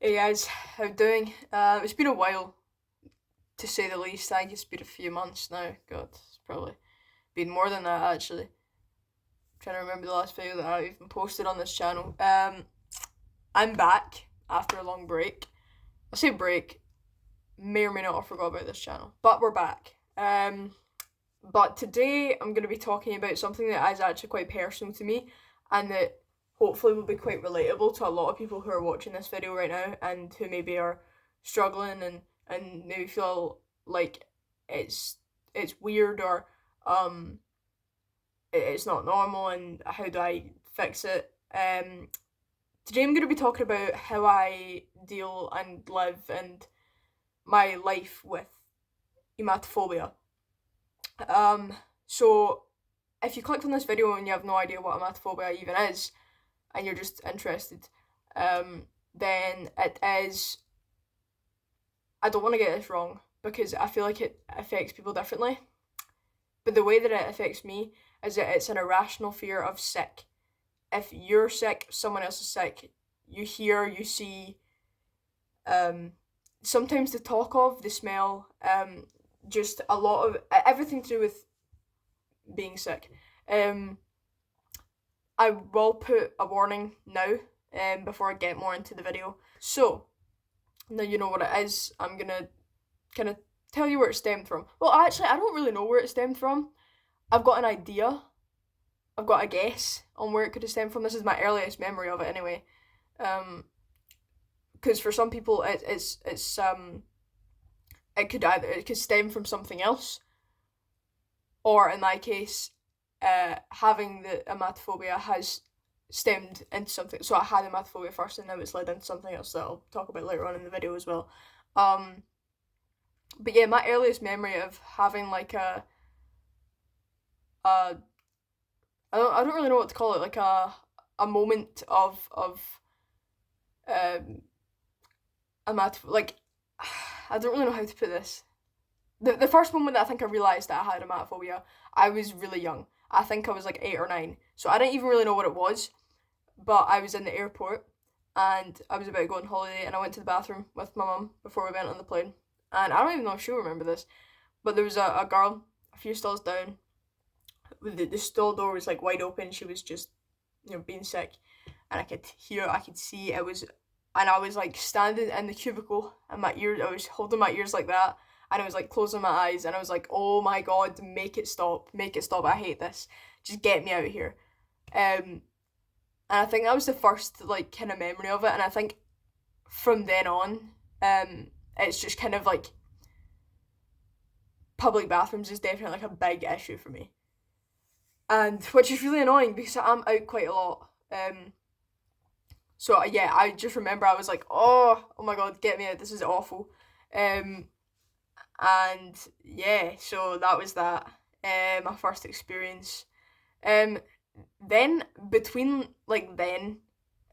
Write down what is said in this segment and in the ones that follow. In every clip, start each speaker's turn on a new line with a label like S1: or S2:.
S1: Hey guys, how you doing? It's been a while, to say the least. I think it's been a few months now. God, it's probably been more than that actually. Trying to remember the last video that I even posted on this channel. I'm back after a long break. I say break, may or may not have forgot about this channel, but we're back. But today I'm going to be talking about something that is actually quite personal to me, and that hopefully will be quite relatable to a lot of people who are watching this video right now and who maybe are struggling and maybe feel like it's it's weird or um it's not normal, and how do I fix it. Today I'm going to be talking about how I deal and live and my life with emetophobia. So if you clicked on this video and you have no idea what emetophobia even is, and you're just interested, then it is. I don't want to get this wrong because I feel like it affects people differently. But the way that it affects me is that it's an irrational fear of sick. If you're sick, someone else is sick. You hear, you see, sometimes the talk of, the smell, just a lot of everything to do with being sick. Um, I will put a warning now, before I get more into the video. So, now you know what it is. I'm gonna kind of tell you where it stemmed from. Well, actually, I don't really know where it stemmed from. I've got an idea. I've got a guess on where it could have stemmed from. This is my earliest memory of it, anyway. Because for some people, it could stem from something else, or in my case, having the emetophobia has stemmed into something. So I had emetophobia first, and now it's led into something else that I'll talk about later on in the video as well. But yeah, my earliest memory of having like a I don't really know what to call it, like a moment of like I don't really know how to put this. The first moment that I think I realised that I had emetophobia, I was really young. I think I was like 8 or 9. So I didn't even really know what it was. But I was in the airport and I was about to go on holiday, and I went to the bathroom with my mum before we went on the plane. And I don't even know if she'll remember this, but there was a girl a few stalls down. The stall door was like wide open. She was just, being sick, and I could hear, I could see it was, and I was like standing in the cubicle, and my ears, I was holding my ears like that, and I was like closing my eyes, and I was like, oh my god, make it stop, I hate this, just get me out of here. And I think that was the first like kind of memory of it, and I think from then on, it's just kind of like public bathrooms is definitely like a big issue for me, and which is really annoying because I'm out quite a lot. So yeah, I just remember I was like, oh my god, get me out! This is awful. Um, and yeah, so that was that. My first experience. Um, then between like then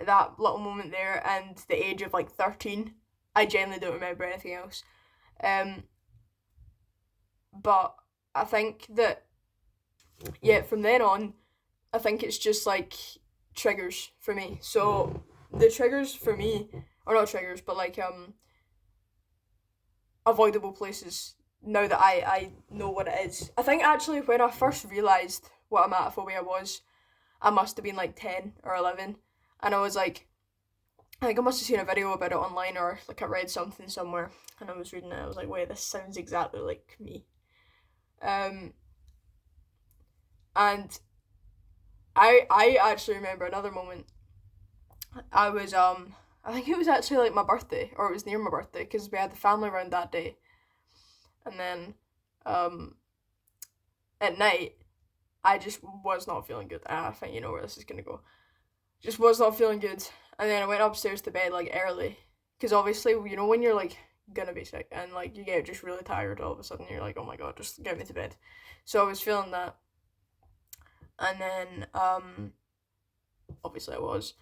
S1: that little moment there and the age of like 13, I genuinely don't remember anything else. Um, but I think that yeah, from then on, I think it's just like triggers for me. So the triggers for me, or not triggers, but like avoidable places. Now that I know what it is, I think actually when I first realized what emetophobia was, I must have been like 10 or 11, and I was like, I think I must have seen a video about it online, or like I read something somewhere, and I was reading it. I was like, wait, this sounds exactly like me. Um, and I actually remember another moment. I was I think it was actually like my birthday, or it was near my birthday, because we had the family around that day, and then um at night I just was not feeling good. I think you know where this is gonna go. Just was not feeling good, and then I went upstairs to bed like early, because obviously when you're like gonna be sick and like you get just really tired all of a sudden, you're like, oh my god, just get me to bed. So I was feeling that, and then obviously I was.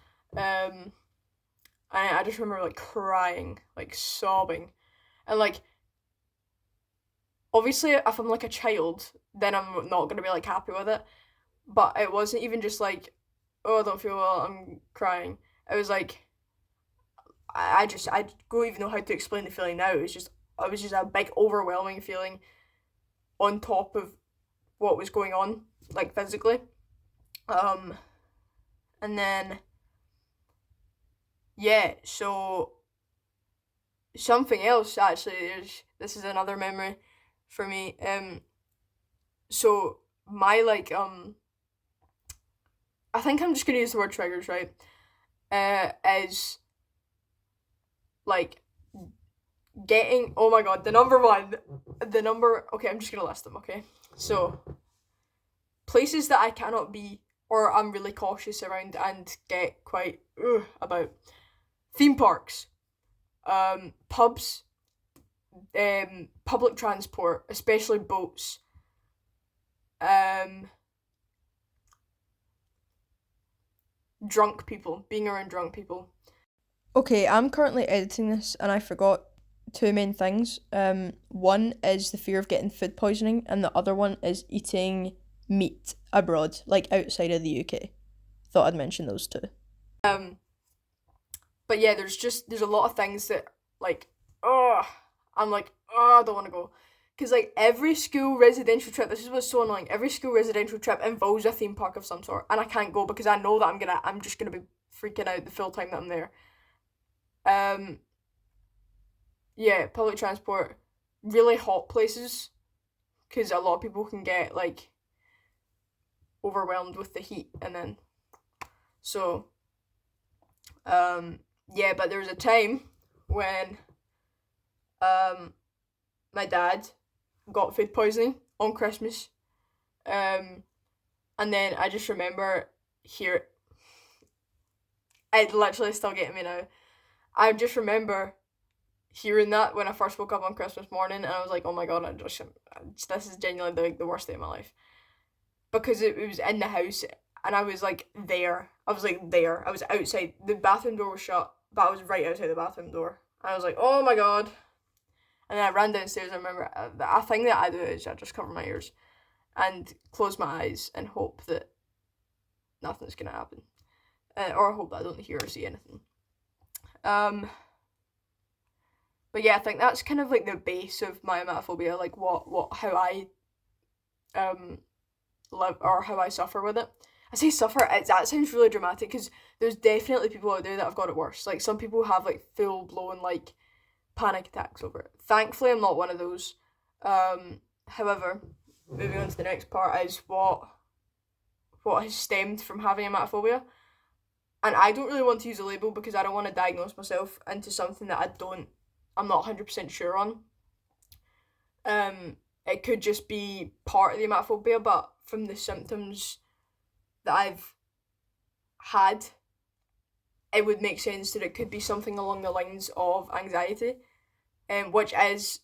S1: I just remember like crying, like sobbing, and like obviously if I'm like a child, then I'm not gonna be like happy with it. But it wasn't even just like, oh, I don't feel well, I'm crying. It was like I don't even know how to explain the feeling now. It was just a big overwhelming feeling on top of what was going on, like physically. Um, and then yeah, so something else actually. This is another memory for me. So my I think I'm just gonna use the word triggers, right? Is like getting, oh my god, the number, okay, I'm just gonna list them, okay? So places that I cannot be or I'm really cautious around and get quite about: theme parks, pubs, public transport, especially boats, um, drunk people, being around drunk people. Okay, I'm currently editing this and I forgot two main things. One is the fear of getting food poisoning, and the other one is eating meat abroad, like outside of the UK. Thought I'd mention those two. Um, but yeah, there's a lot of things that like, oh, I'm like, oh, I don't want to go, because like every school residential trip, this is what's so annoying. Every school residential trip involves a theme park of some sort, and I can't go because I know that I'm just gonna be freaking out the full time that I'm there. Um, yeah, public transport, really hot places, because a lot of people can get like overwhelmed with the heat, and then so yeah. But there was a time when um my dad got food poisoning on Christmas, um and then I just remember here, it literally still getting me now. I just remember hearing that when I first woke up on Christmas morning, and I was like, oh my god, this is genuinely the worst day of my life, because it was in the house, and I was like there. I was like there. I was outside. The bathroom door was shut, but I was right outside the bathroom door. I was like, oh my god. And then I ran downstairs. I remember a thing that I do is I just cover my ears and close my eyes and hope that nothing's gonna happen, or hope that I don't hear or see anything. Um, but yeah, I think that's kind of like the base of my emetophobia, like how I um live, or how I suffer with it. I say suffer, that sounds really dramatic, because there's definitely people out there that have got it worse. Like some people have like full blown like panic attacks over it. Thankfully, I'm not one of those. However, moving on to the next part is what has stemmed from having emetophobia. And I don't really want to use a label because I don't want to diagnose myself into something that I'm not 100% sure on. It could just be part of the emetophobia, but from the symptoms that I've had, it would make sense that it could be something along the lines of anxiety, which is,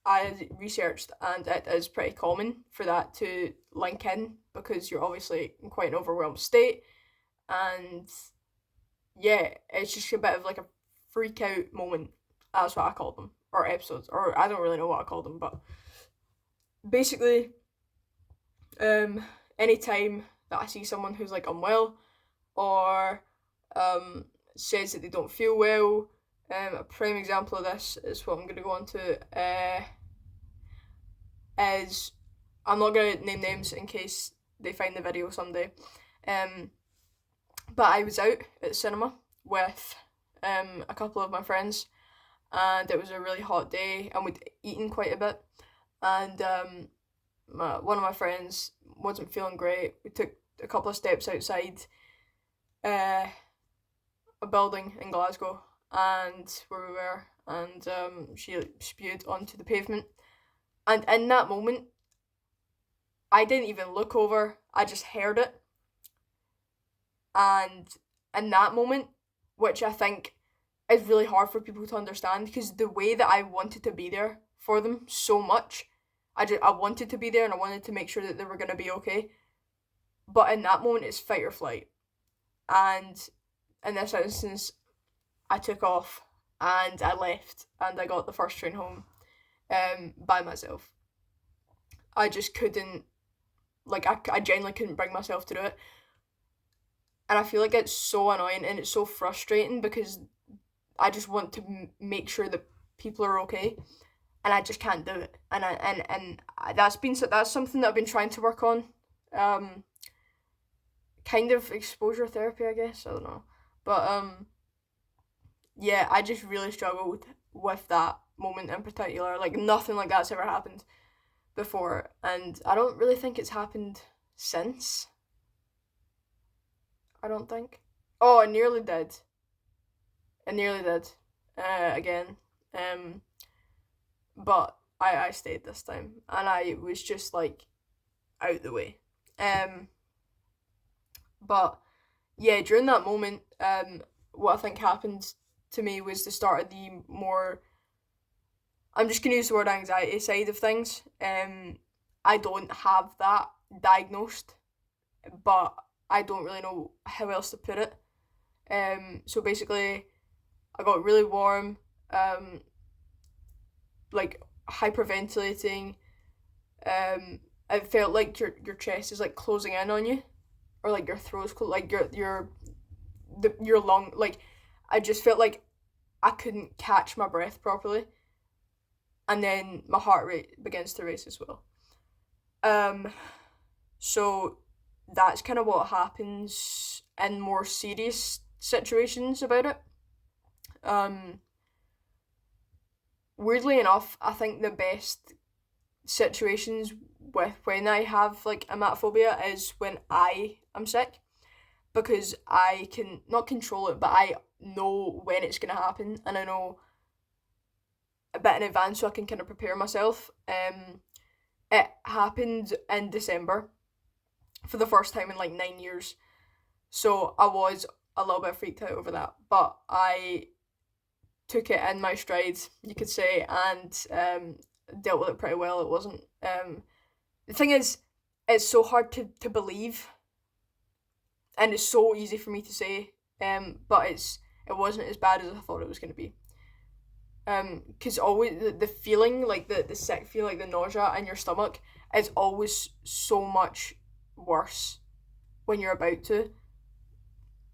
S1: I researched, and it is pretty common for that to link in because you're obviously in quite an overwhelmed state, and yeah, it's just a bit of like a freak out moment. That's what I call them, or episodes, or I don't really know what I call them, but basically, um, anytime that I see someone who's like unwell or says that they don't feel well, a prime example of this is what I'm going to go on to, is, I'm not going to name names in case they find the video someday, but I was out at the cinema with a couple of my friends, and it was a really hot day, and we'd eaten quite a bit, and one of my friends wasn't feeling great. We took a couple of steps outside a building in Glasgow, and where we were, and she spewed onto the pavement. And in that moment, I didn't even look over, I just heard it. And in that moment, which I think is really hard for people to understand, because the way that I wanted to be there for them so much, I wanted to be there and I wanted to make sure that they were going to be okay. But in that moment, it's fight or flight. And in this instance, I took off and I left and I got the first train home by myself. I just couldn't, like, I genuinely couldn't bring myself to do it. And I feel like it's so annoying and it's so frustrating because I just want to make sure that people are okay, and I just can't do it. And that's something that I've been trying to work on. Kind of exposure therapy, I guess. I don't know, but yeah, I just really struggled with that moment in particular. Like nothing like that's ever happened before, and I don't really think it's happened since. I don't think. Oh, I nearly did. I nearly did. Again. Um, but I stayed this time, and I was just like out the way. Um, but yeah, during that moment, what I think happened to me was the start of the more. I'm just gonna use the word anxiety side of things. I don't have that diagnosed, but I don't really know how else to put it. So basically, I got really warm, um, like hyperventilating. It felt like your chest is like closing in on you, or like your throat's like your lung. Like I just felt like I couldn't catch my breath properly, and then my heart rate begins to race as well. Um, so that's kind of what happens in more serious situations about it. Um, Weirdly enough, I think the best situations with when I have like emetophobia is when I am sick, because I can not control it, but I know when it's gonna happen, and I know a bit in advance, so I can kind of prepare myself. It happened in December for the first time in like 9 years, so I was a little bit freaked out over that, but I took it in my stride, you could say, and dealt with it pretty well. It wasn't. The thing is, it's so hard to believe, and it's so easy for me to say. But it wasn't as bad as I thought it was going to be. Because always the feeling, like the sick feel, like the nausea in your stomach, is always so much worse when you're about to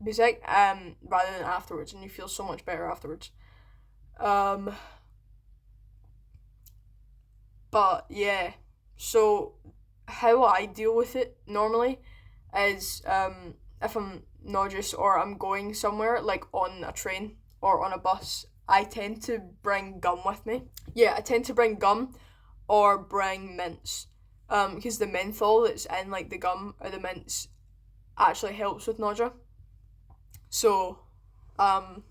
S1: be sick. Rather than afterwards, and you feel so much better afterwards. Um, but yeah, so how I deal with it normally is if I'm nauseous or I'm going somewhere like on a train or on a bus, I tend to bring gum with me. Yeah, I tend to bring gum or bring mints. Because the menthol that's in like the gum or the mints actually helps with nausea. So, um,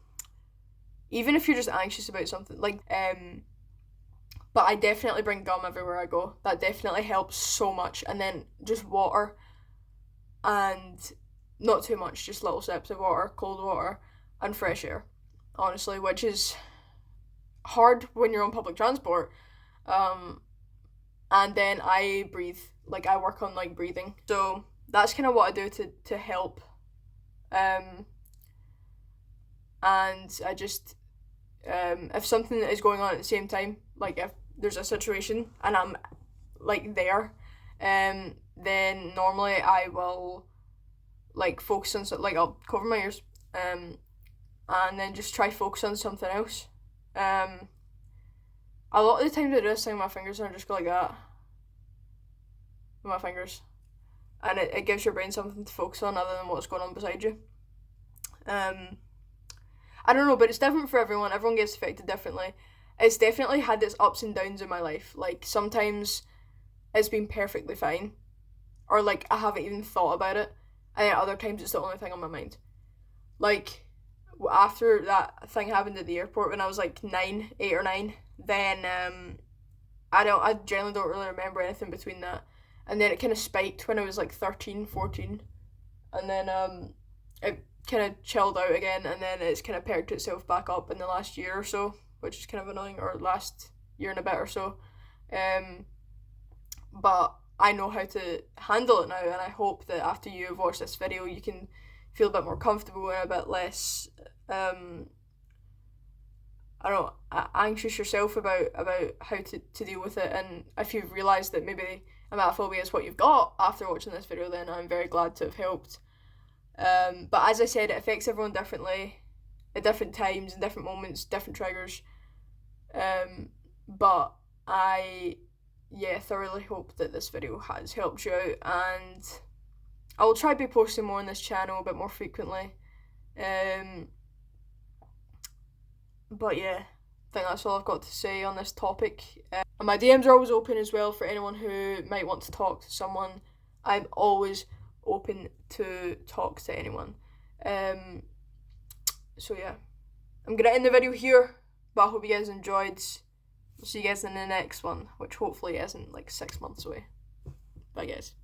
S1: even if you're just anxious about something, but I definitely bring gum everywhere I go. That definitely helps so much. And then just water, and not too much, just little sips of water, cold water, and fresh air. Honestly, which is hard when you're on public transport. Um, and then I breathe. Like I work on like breathing. So that's kind of what I do to help. Um, and I just if something is going on at the same time, like if there's a situation and I'm like there, then normally I will like focus on like I'll cover my ears, and then just try focus on something else. Um, a lot of the times I do this thing with my fingers and I just go like that with my fingers, and it gives your brain something to focus on other than what's going on beside you. Um, I don't know, but it's different for everyone. Everyone gets affected differently. It's definitely had its ups and downs in my life. Like sometimes it's been perfectly fine, or like I haven't even thought about it, and then other times it's the only thing on my mind. Like after that thing happened at the airport when I was like 8 or 9, then I generally don't really remember anything between that, and then it kind of spiked when I was like 13, 14, and then it kind of chilled out again, and then it's kind of perked itself back up in the last year or so, which is kind of annoying, or last year and a bit or so. Um, but I know how to handle it now, and I hope that after you have watched this video, you can feel a bit more comfortable and a bit less, I don't know, anxious yourself about how to deal with it. And if you've realised that maybe emetophobia is what you've got after watching this video, then I'm very glad to have helped. But as I said, it affects everyone differently. at different times and different moments, different triggers. But I, thoroughly hope that this video has helped you out, and I will try to be posting more on this channel a bit more frequently. But yeah, I think that's all I've got to say on this topic. And my DMs are always open as well for anyone who might want to talk to someone. I'm always open to talk to anyone. So yeah, I'm gonna end the video here, but I hope you guys enjoyed. I'll see you guys in the next one, which hopefully isn't like 6 months away. Bye guys.